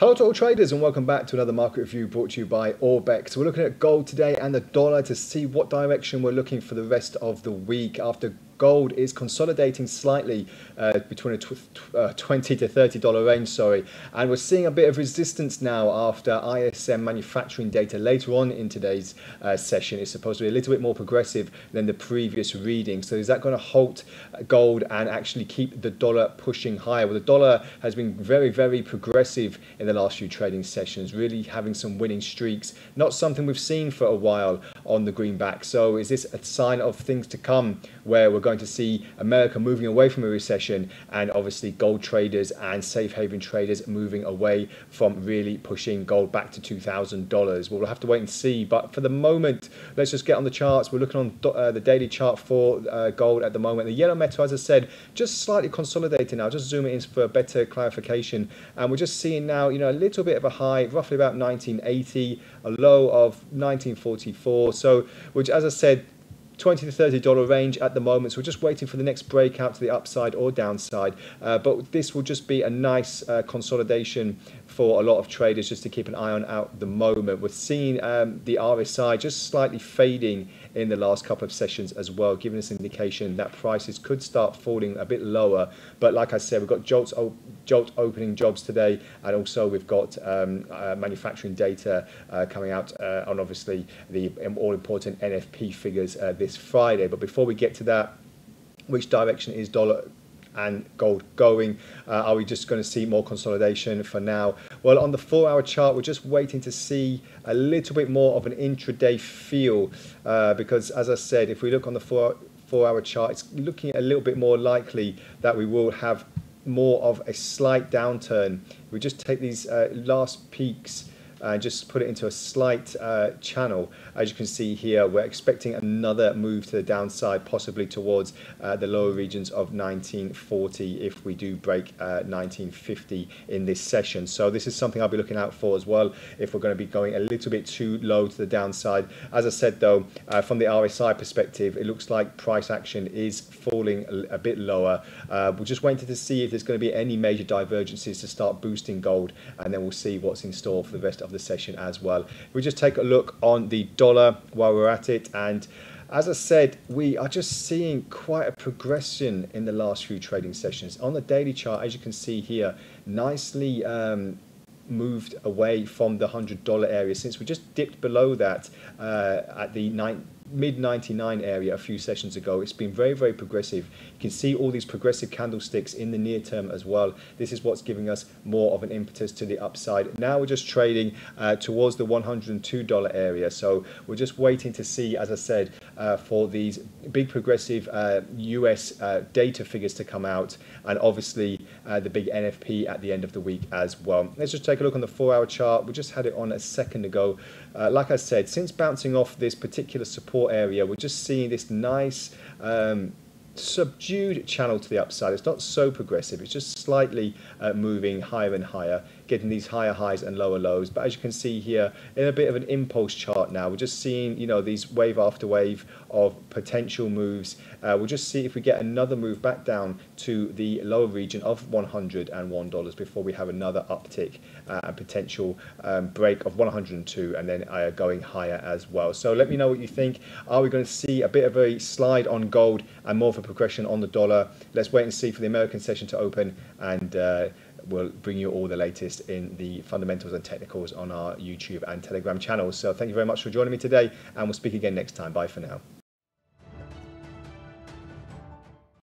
Hello to all traders and welcome back to another market review brought to you by Orbex. We're looking at gold today and the dollar to see what direction we're looking for the rest of the week after gold is consolidating slightly between a $20 to $30 range, and we're seeing a bit of resistance now after ISM manufacturing data later on in today's session is supposed to be a little bit more progressive than the previous reading. So is that going to halt gold and actually keep the dollar pushing higher? Well, the dollar has been very progressive in the last few trading sessions, really having some winning streaks, not something we've seen for a while on the greenback. So is this a sign of things to come where we're going to see America moving away from a recession and obviously gold traders and safe haven traders moving away from really pushing gold back to $2,000? Well, we'll have to wait and see, but for the moment let's just get on the charts. We're looking on the daily chart for gold at the moment. The yellow metal, as I said, just slightly consolidating now. Just zoom it in for a better clarification, and we're just seeing now, a little bit of a high roughly about 1980, a low of 1944, so which, as I said, $20 to $30 range at the moment. So we're just waiting for the next breakout to the upside or downside, but this will just be a nice consolidation for a lot of traders just to keep an eye on at the moment. We're seeing the RSI just slightly fading in the last couple of sessions as well, giving us an indication that prices could start falling a bit lower. But like I said, we've got jolt opening jobs today, and also we've got manufacturing data coming out on obviously the all important NFP figures this Friday. But before we get to that, which direction is dollar and gold going? Are we just going to see more consolidation for now? Well, on the 4-hour chart, we're just waiting to see a little bit more of an intraday feel, because as I said, if we look on the 4-hour chart, it's looking a little bit more likely that we will have more of a slight downturn. We just take these last peaks and just put it into a slight channel. As you can see here, we're expecting another move to the downside, possibly towards the lower regions of 1940 if we do break 1950 in this session. So this is something I'll be looking out for as well if we're going to be going a little bit too low to the downside. As I said though, from the RSI perspective, it looks like price action is falling a bit lower. We're just waiting to see if there's going to be any major divergences to start boosting gold, and then we'll see what's in store for the rest of the session as well. We just take a look on the dollar while we're at it, and as I said, we are just seeing quite a progression in the last few trading sessions. On the daily chart, as you can see here, nicely moved away from the $100 area since we just dipped below that at the mid 99 area a few sessions ago. It's been very progressive. You can see all these progressive candlesticks in the near term as well. This is what's giving us more of an impetus to the upside. Now we're just trading towards the $102 area, so we're just waiting to see, as I said, for these big progressive US data figures to come out, and obviously the big NFP at the end of the week as well. Let's just take a look on the 4-hour chart. We just had it on a second ago. Like I said, since bouncing off this particular support area, we're just seeing this nice subdued channel to the upside. It's not so progressive, it's just slightly moving higher and higher, getting these higher highs and lower lows. But as you can see here, in a bit of an impulse chart now, we're just seeing these wave after wave of potential moves. We'll just see if we get another move back down to the lower region of $101 before we have another uptick and potential break of 102, and then going higher as well. So let me know what you think. Are we going to see a bit of a slide on gold and more of a progression on the dollar? Let's wait and see for the American session to open, and we'll bring you all the latest in the fundamentals and technicals on our YouTube and Telegram channels. So thank you very much for joining me today, and we'll speak again next time. Bye for now.